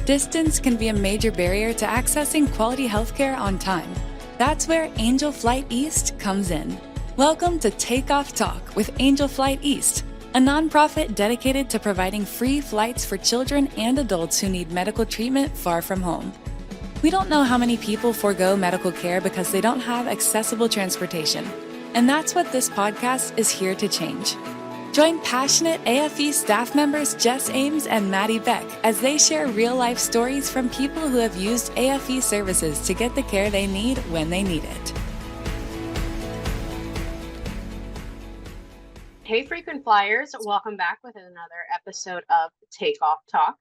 Distance can be a major barrier to accessing quality healthcare on time. That's where Angel Flight East comes in. Welcome to Takeoff Talk with Angel Flight East, a nonprofit dedicated to providing free flights for children and adults who need medical treatment far from home. We don't know how many people forego medical care because they don't have accessible transportation, and that's what this podcast is here to change. Join passionate AFE staff members Jess Ames and Maddie Beck as they share real-life stories from people who have used AFE services to get the care they need when they need it. Hey, frequent flyers, welcome back with another episode of Takeoff Talk.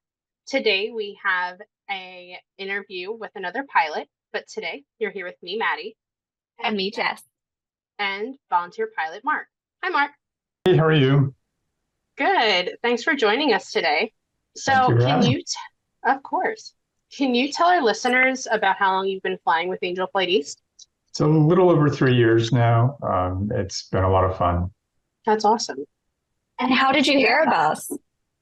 Today we have an interview with another pilot, but today you're here with me, Maddie. And me, Jess. And volunteer pilot, Mark. Hi, Mark. Hey, how are you? Good. Thanks for joining us today. So of course, can you tell our listeners about how long you've been flying with Angel Flight East? It's a little over 3 years now. It's been a lot of fun. That's awesome. And how did you hear about us?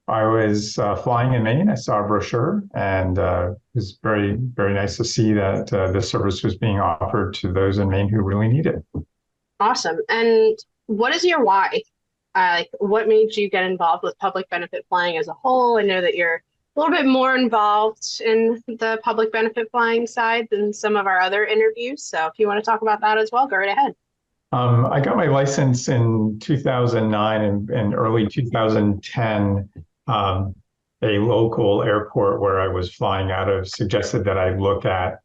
I was flying in Maine. I saw a brochure, and it was very, very nice to see that this service was being offered to those in Maine who really need it. Awesome. And what is your why? What made you get involved with public benefit flying as a whole? I know that you're a little bit more involved in the public benefit flying side than some of our other interviews. So if you want to talk about that as well, go right ahead. I got my license in 2009 and early 2010. A local airport where I was flying out of suggested that I look at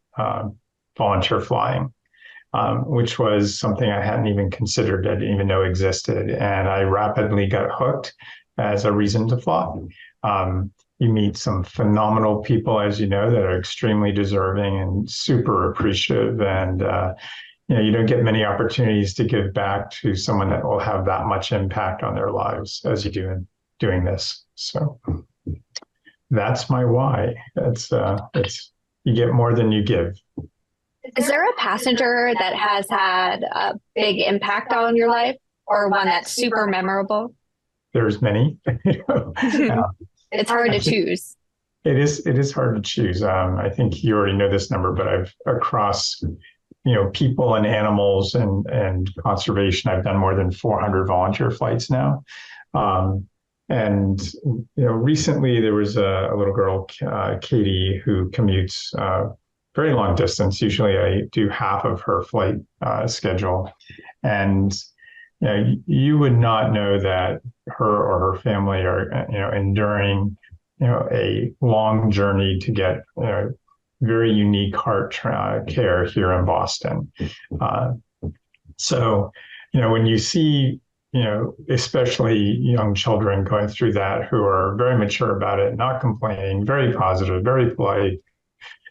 volunteer flying. Which was something I hadn't even considered, I didn't even know existed. And I rapidly got hooked as a reason to fly. You meet some phenomenal people, as you know, that are extremely deserving and super appreciative. And, you don't get many opportunities to give back to someone that will have that much impact on their lives as you do in doing this. So that's my why. It's you get more than you give. Is there a passenger that has had a big impact on your life or one that's super memorable? There's many. It's hard to choose. It is hard to choose. I think you already know this number, but I've across, people and animals and conservation, I've done more than 400 volunteer flights now. Recently there was a little girl, Katie, who commutes very long distance. Usually I do half of her flight schedule. And you would not know that her or her family are enduring a long journey to get very unique heart care here in Boston. So when you see especially young children going through that who are very mature about it, not complaining, very positive, very polite,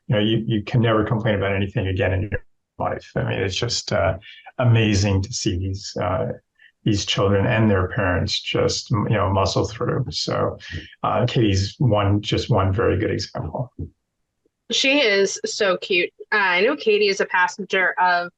you can never complain about anything again in your life. I mean, it's just amazing to see these children and their parents just muscle through. So Katie's just one very good example. She is so cute. I know Katie is a passenger of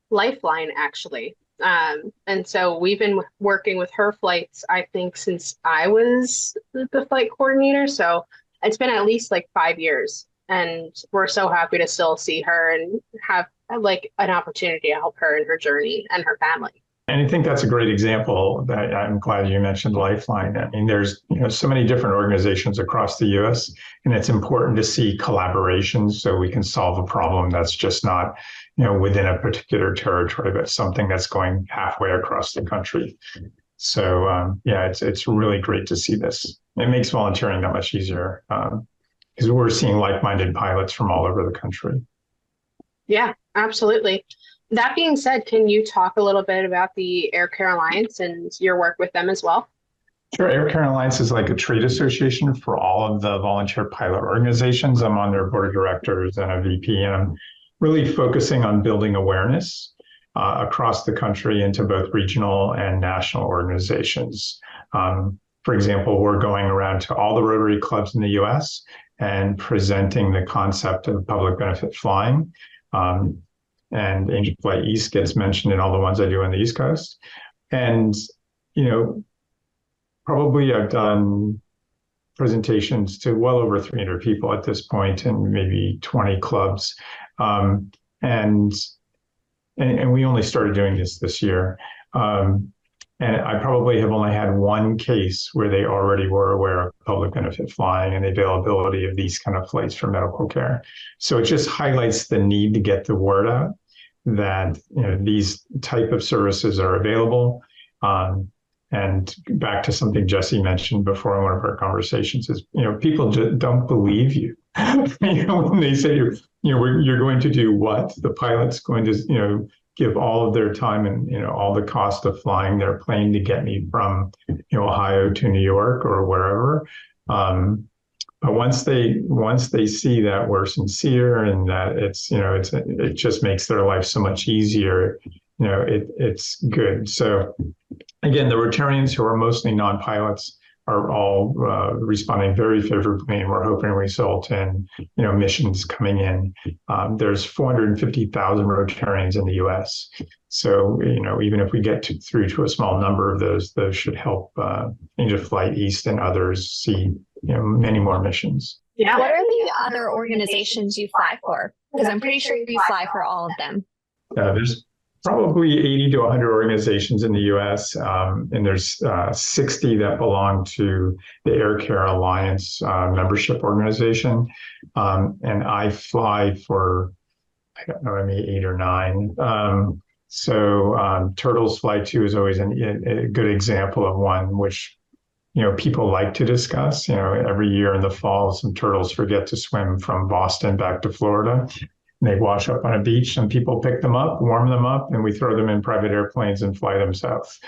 Lifeline, actually. And so we've been working with her flights, I think, since I was the flight coordinator. So it's been at least 5 years. And we're so happy to still see her and have an opportunity to help her in her journey and her family. And I think that's a great example that I'm glad you mentioned Lifeline. I mean, there's so many different organizations across the U.S., and it's important to see collaborations so we can solve a problem that's just not within a particular territory, but something that's going halfway across the country. So it's really great to see this. It makes volunteering that much easier. Because we're seeing like-minded pilots from all over the country. Yeah, absolutely. That being said, can you talk a little bit about the Air Care Alliance and your work with them as well? Sure. Air Care Alliance is like a trade association for all of the volunteer pilot organizations. I'm on their board of directors and a VP, and I'm really focusing on building awareness across the country into both regional and national organizations. For example, we're going around to all the Rotary clubs in the U.S. and presenting the concept of public benefit flying. And Angel Flight East gets mentioned in all the ones I do on the East Coast. And, probably I've done presentations to well over 300 people at this point, and maybe 20 clubs. Um, and we only started doing this year. And I probably have only had one case where they already were aware of public benefit flying and the availability of these kind of flights for medical care. So it just highlights the need to get the word out that these type of services are available. And back to something Jesse mentioned before in one of our conversations is, people just don't believe you. When they say you're going to do what? The pilot's going to give all of their time and all the cost of flying their plane to get me from Ohio to New York or wherever. But once they see that we're sincere and that it just makes their life so much easier, it's good. So again, the Rotarians, who are mostly non-pilots, are all responding very favorably, and we're hoping result in missions coming in. There's 450,000 Rotarians in the U.S., so even if we get through to a small number of those should help Angel Flight East and others see many more missions. Yeah. What are the other organizations you fly for? Because I'm pretty sure you fly for all of them. There's probably 80 to 100 organizations in the U.S., and there's 60 that belong to the Air Care Alliance membership organization. And I fly for, I don't know, maybe 8 or 9. So Turtles Fly 2 is always a good example of one which people like to discuss. Every year in the fall, some turtles forget to swim from Boston back to Florida. And they wash up on a beach, and people pick them up, warm them up, and we throw them in private airplanes and fly them south.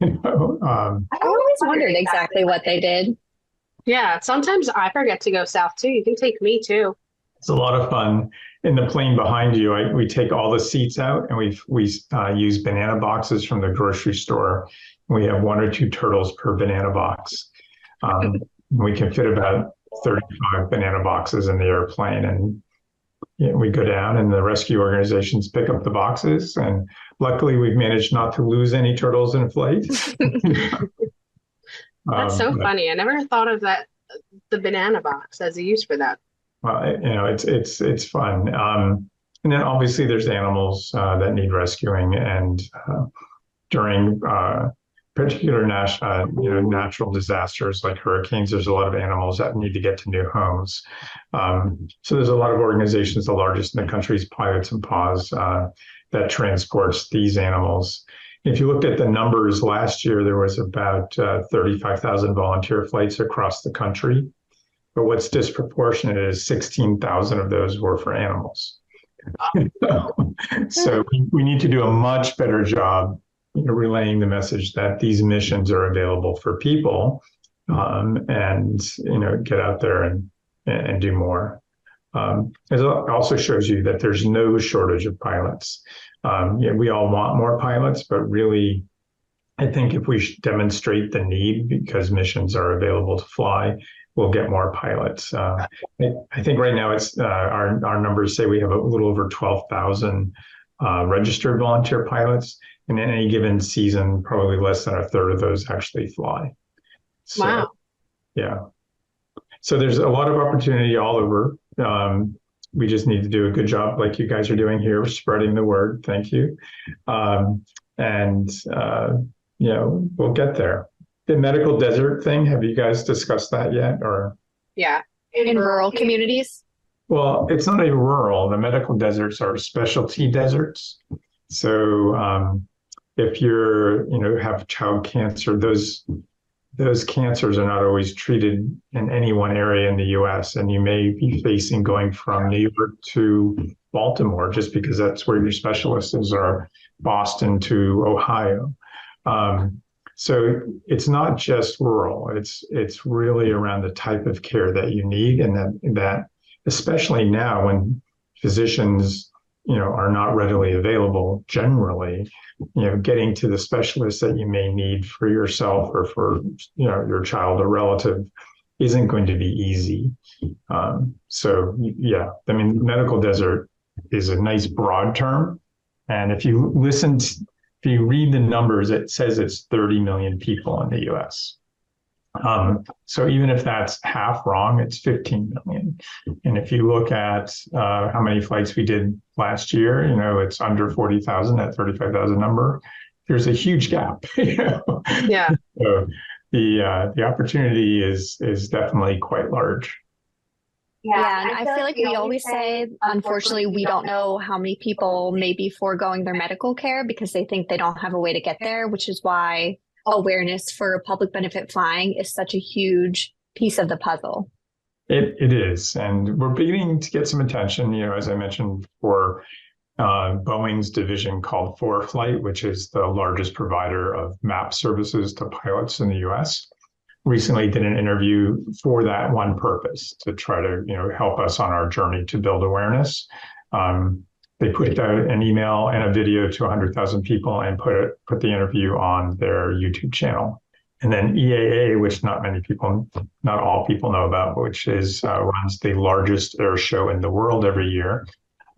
I always wondered exactly what they did. Yeah, sometimes I forget to go south too. You can take me too. It's a lot of fun. In the plane behind you, we take all the seats out, and we use banana boxes from the grocery store. We have 1 or 2 turtles per banana box. We can fit about 35 banana boxes in the airplane, and we go down, and the rescue organizations pick up the boxes. And luckily, we've managed not to lose any turtles in flight. That's so funny. I never thought of that, the banana box as a use for that. Well, it's fun. And then obviously there's animals that need rescuing, and during particular natural disasters like hurricanes, there's a lot of animals that need to get to new homes. So there's a lot of organizations, the largest in the country is Pilots and Paws, that transports these animals. If you looked at the numbers last year, there was about 35,000 volunteer flights across the country. But what's disproportionate is 16,000 of those were for animals. So we need to do a much better job relaying the message that these missions are available for people, and get out there and do more. It also shows you that there's no shortage of pilots. We all want more pilots, but really, I think if we demonstrate the need because missions are available to fly, we'll get more pilots. I think right now it's our numbers say we have a little over 12,000 registered volunteer pilots. And in any given season, probably less than a third of those actually fly. So, wow. Yeah. So there's a lot of opportunity all over. We just need to do a good job like you guys are doing here, spreading the word. Thank you. We'll get there. The medical desert thing, have you guys discussed that yet? Or Yeah. In rural communities? Well, it's not a rural. The medical deserts are specialty deserts. So if have child cancer, those cancers are not always treated in any one area in the U.S. And you may be facing going from New York to Baltimore just because that's where your specialists are, Boston to Ohio. So it's not just rural. It's really around the type of care that you need, and that especially now when physicians are not readily available generally, getting to the specialists that you may need for yourself or for, your child or relative isn't going to be easy. Medical desert is a nice broad term. And if you read the numbers, it says it's 30 million people in the US. So even if that's half wrong, it's 15 million. And if you look at how many flights we did last year, it's under 40,000, that 35,000 number. There's a huge gap. Yeah. So the opportunity is definitely quite large. Yeah, and I feel like we always say, unfortunately, we don't know how many people may be foregoing their medical care because they think they don't have a way to get there, which is why awareness for public benefit flying is such a huge piece of the puzzle. It is, and we're beginning to get some attention. As I mentioned, for Boeing's division called ForeFlight, which is the largest provider of map services to pilots in the U.S., recently did an interview for that one purpose, to try to help us on our journey to build awareness. They put out an email and a video to 100,000 people and put the interview on their YouTube channel. And then EAA, which not all people know about, which is runs the largest air show in the world every year.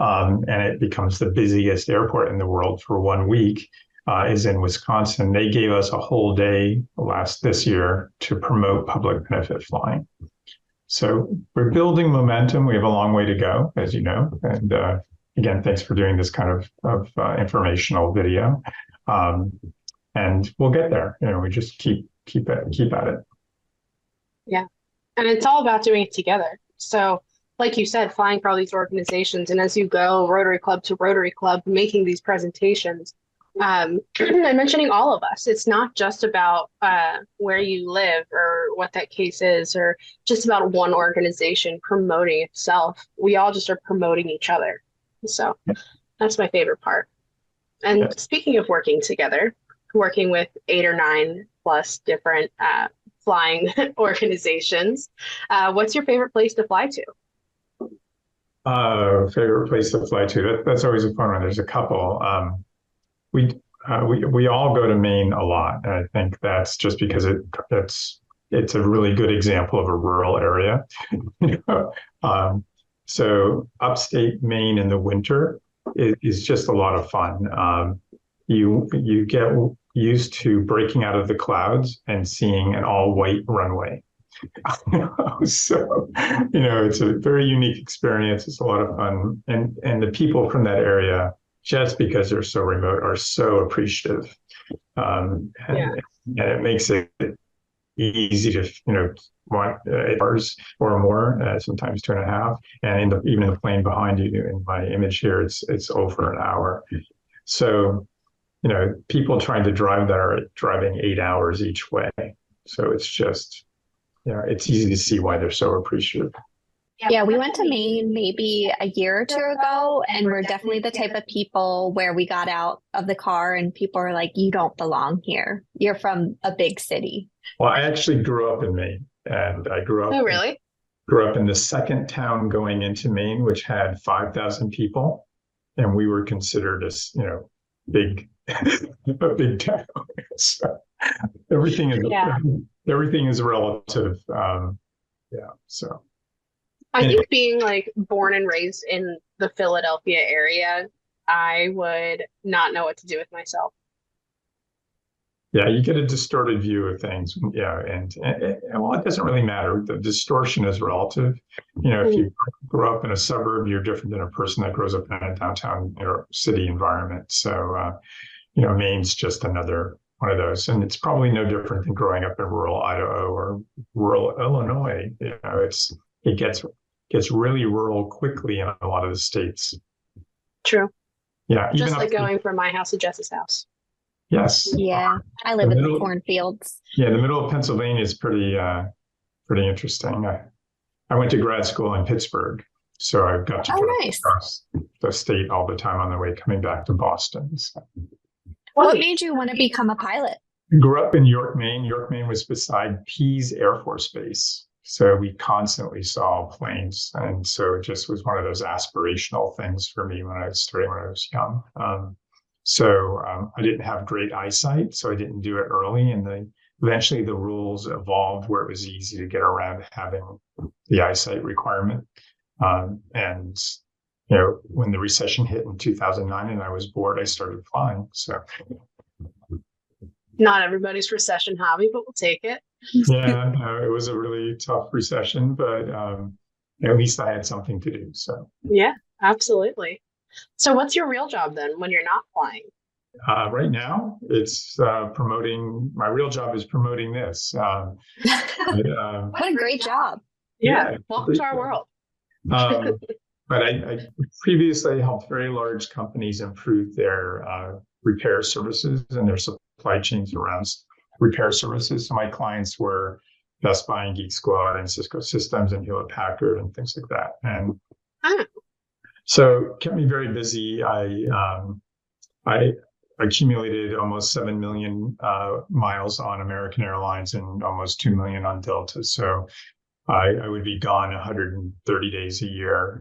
And it becomes the busiest airport in the world for 1 week, is in Wisconsin. They gave us a whole day this year to promote public benefit flying. So we're building momentum. We have a long way to go, as you know. And again, thanks for doing this kind of informational video. And we'll get there. We just keep at it. Yeah. And it's all about doing it together. So like you said, flying for all these organizations, and as you go Rotary Club to Rotary Club, making these presentations, and mentioning all of us, it's not just about where you live or what that case is, or just about one organization promoting itself. We all just are promoting each other. So that's my favorite part. And speaking of working together, working with 8 or 9 plus different flying organizations, what's your favorite place to fly to? Favorite place to fly to? That's always a fun one. There's a couple. We all go to Maine a lot, and I think that's just because it's a really good example of a rural area. So upstate Maine in the winter is just a lot of fun. You get used to breaking out of the clouds and seeing an all white runway. So, it's a very unique experience. It's a lot of fun. And the people from that area, just because they're so remote, are so appreciative. And it makes it easy to, want 8 hours or more, sometimes 2.5. And even in the plane behind you, in my image here, it's over an hour. So, people trying to drive that are driving 8 hours each way. So it's just, it's easy to see why they're so appreciative. Yeah, we went to Maine maybe a year or 2 ago, and we're definitely the type of people where we got out of the car and people are like, you don't belong here. You're from a big city. Well, I actually grew up in Maine, and I grew up. Oh, really? Grew up in the second town going into Maine, which had 5,000 people, and we were considered big, a big town. So everything is relative. So. I think being born and raised in the Philadelphia area, I would not know what to do with myself. Yeah, you get a distorted view of things. Yeah, and well, it doesn't really matter. The distortion is relative. If you grow up in a suburb, you're different than a person that grows up in a downtown city environment. So, Maine's just another one of those, and it's probably no different than growing up in rural Idaho or rural Illinois. It gets really rural quickly in a lot of the states. True. Yeah. Just like going from my house to Jess's house. Yes. Yeah. I live in the cornfields. Yeah. The middle of Pennsylvania is pretty interesting. I went to grad school in Pittsburgh, so I got to cross the state all the time on the way coming back to Boston. So. What made you want to become a pilot? Grew up in York, Maine. York, Maine was beside Pease Air Force Base. So we constantly saw planes. And so it just was one of those aspirational things for me when I was young. I didn't have great eyesight, so I didn't do it early. And eventually the rules evolved where it was easy to get around having the eyesight requirement. And when the recession hit in 2009 and I was bored, I started flying. So not everybody's recession hobby, but we'll take it. Yeah, no, it was a really tough recession, but at least I had something to do. So Yeah, absolutely. So what's your real job then when you're not flying? right now, it's promoting. My real job is promoting this. What a great job. Yeah, Yeah, welcome to our world. um, but I previously helped very large companies improve their repair services and their supply chains around repair services. So my clients were Best Buy and Geek Squad and Cisco Systems and Hewlett Packard and things like that. And Ah, so it kept me very busy. I accumulated almost 7 million miles on American Airlines and almost 2 million on Delta. So I would be gone 130 days a year,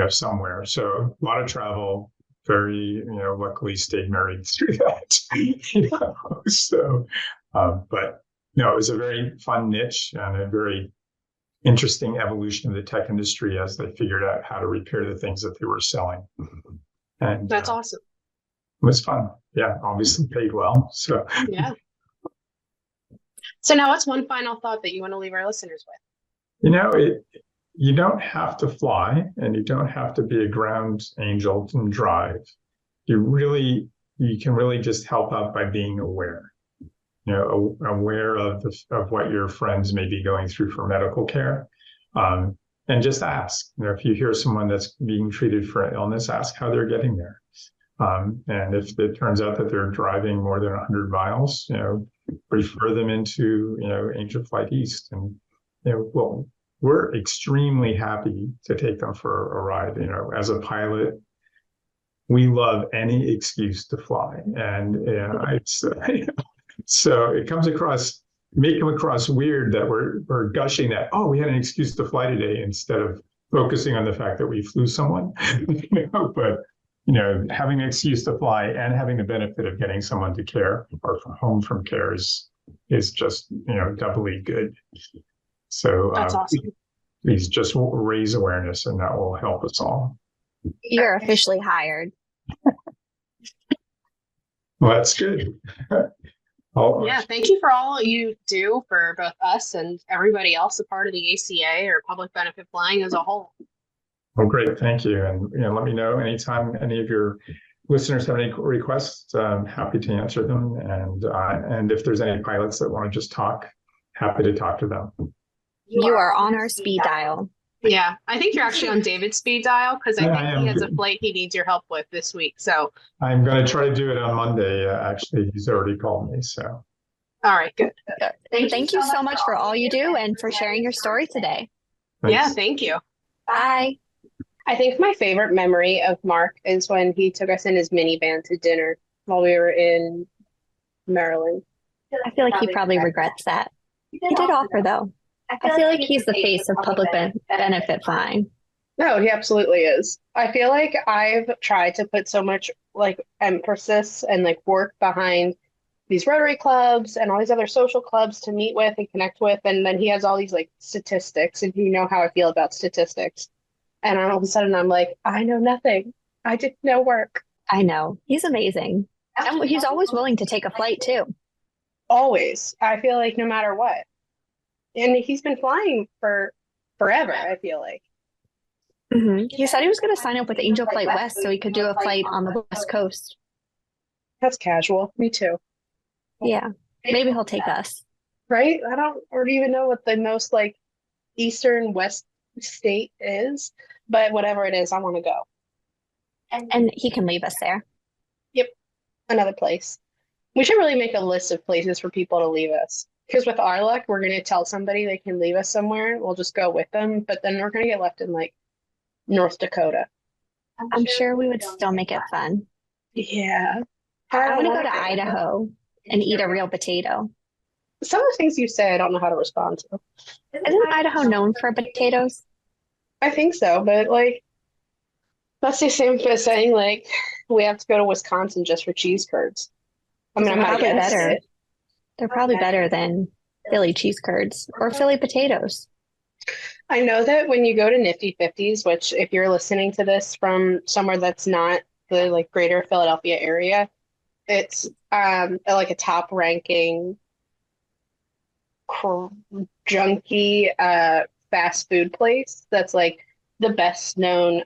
somewhere. So a lot of travel. Very, luckily stayed married through that. So, but no, it was a very fun niche and a very interesting evolution of the tech industry as they figured out how to repair the things that they were selling. And that's awesome. it was fun. Yeah, obviously paid well. So Yeah. So now what's one final thought that you want to leave our listeners with? You don't have to fly and you don't have to be a ground angel and drive. You can really just help out by being aware. Aware of what your friends may be going through for medical care, and just ask. If you hear someone that's being treated for an illness, ask how they're getting there. And if it turns out that they're driving more than 100 miles, refer them into Angel Flight East, and we're extremely happy to take them for a ride. As a pilot, we love any excuse to fly, and so it may come across weird that we're gushing that, oh, we had an excuse to fly today instead of focusing on the fact that we flew someone. But having an excuse to fly and having the benefit of getting someone to care or home from care is just doubly good. So That's awesome. please just raise awareness, and that will help us all. You're officially hired. Well, that's good. Yeah, thank you for all you do for both us and everybody else a part of the ACA or public benefit flying as a whole. Well, great. Thank you. And let me know anytime any of your listeners have any requests. I'm happy to answer them. And if there's any pilots that want to just talk, happy to talk to them. You are on our speed dial. Yeah, I think you're actually on David's speed dial because I think he has a flight he needs your help with this week. So I'm going to try to do it on Monday. Actually, he's already called me. So. All right, good. Thank you so much for all you do and for sharing your story today. Thanks. Yeah, thank you. Bye. I think my favorite memory of Mark is when he took us in his minivan to dinner while we were in Maryland. I feel like he probably regrets that. He did offer, though. I feel like he's the face of public benefit flying. No, he absolutely is. I feel like I've tried to put so much emphasis and work behind these Rotary clubs and all these other social clubs to meet with and connect with. And then he has all these statistics, and you know how I feel about statistics. And all of a sudden I'm like, I know nothing. I did no work. I know. He's amazing. And he's always willing to take a flight too. Always. I feel like no matter what. And he's been flying for forever, I feel like. Mm-hmm. He said he was going to sign up with Angel Flight West so he could do a flight on the West Coast. That's casual. Me too. Yeah. Maybe he'll take us. Right? I don't even know what the most Eastern West state is, but whatever it is, I want to go. And he can leave us there. Yep. Another place. We should really make a list of places for people to leave us. Because with our luck, we're going to tell somebody they can leave us somewhere. We'll just go with them. But then we're going to get left in North Dakota. I'm sure we would still make it fun. Yeah. I want to go to Idaho and eat a real potato. Some of the things you say, I don't know how to respond to. Isn't Idaho known for potatoes? I think so. But that's the same as saying we have to go to Wisconsin just for cheese curds. I mean, I'm probably not better. it. They're probably better than Philly cheese curds or Philly potatoes. I know that when you go to Nifty 50s, which if you're listening to this from somewhere that's not the greater Philadelphia area, it's a top ranking junky fast food place that's like the best known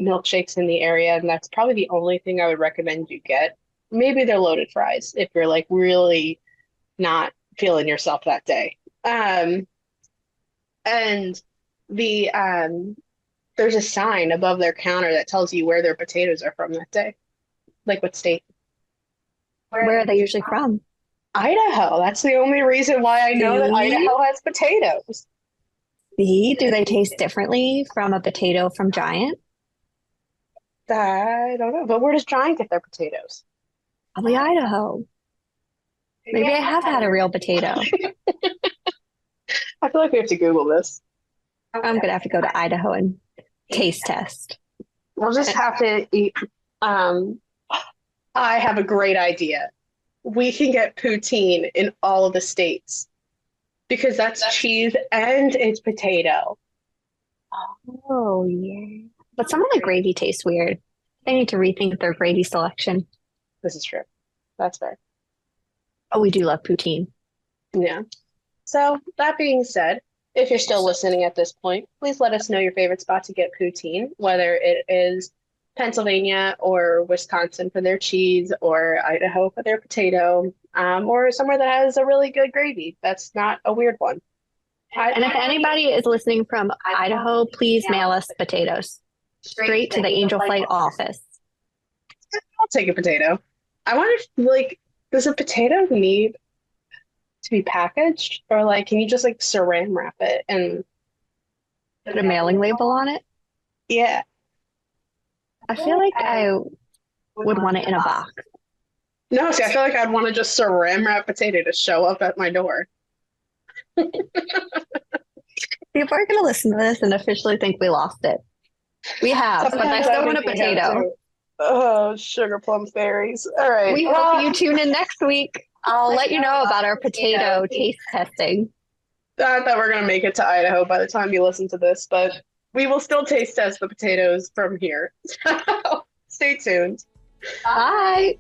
milkshakes in the area, and that's probably the only thing I would recommend you get. Maybe their loaded fries if you're like really not feeling yourself that day. And the there's a sign above their counter that tells you where their potatoes are from that day, like what state. Where are they usually from? Idaho. That's the only reason why I know that Idaho has potatoes. See, do they taste differently from a potato from Giant? I don't know, but where does Giant get their potatoes? Probably Idaho. Maybe I have had a real potato. I feel like we have to Google this. I'm gonna have to go to Idaho and taste test. We'll just have to eat. I have a great idea. We can get poutine in all of the states because that's cheese and it's potato. Oh, yeah. But some of the gravy tastes weird. They need to rethink their gravy selection. This is true. That's fair. Oh, we do love poutine. Yeah. So that being said, if you're still listening at this point, please let us know your favorite spot to get poutine, whether it is Pennsylvania or Wisconsin for their cheese or Idaho for their potato, or somewhere that has a really good gravy. That's not a weird one. And if anybody is listening from Idaho, please mail us potatoes straight to the Angel Flight office. I'll take a potato. I wonder if, like, does a potato need to be packaged, or like, can you just like saran wrap it and put a mailing label on it? Yeah. I feel like I would want it in a box. No, see, I feel like I'd want to just saran wrap potato to show up at my door. People are going to listen to this and officially think we lost it. We have, but I still want a potato. Oh, sugar plum fairies. All right. We hope you tune in next week. I'll let you know about our potato taste testing. I thought we were going to make it to Idaho by the time you listen to this, but we will still taste test the potatoes from here. Stay tuned. Bye.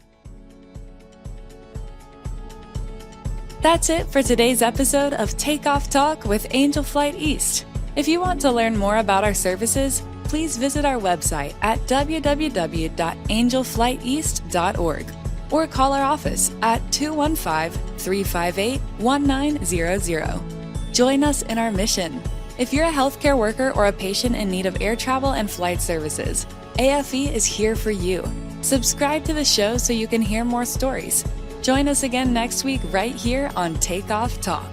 That's it for today's episode of Takeoff Talk with Angel Flight East. If you want to learn more about our services, please visit our website at www.angelflighteast.org or call our office at 215-358-1900. Join us in our mission. If you're a healthcare worker or a patient in need of air travel and flight services, AFE is here for you. Subscribe to the show so you can hear more stories. Join us again next week right here on Takeoff Talk.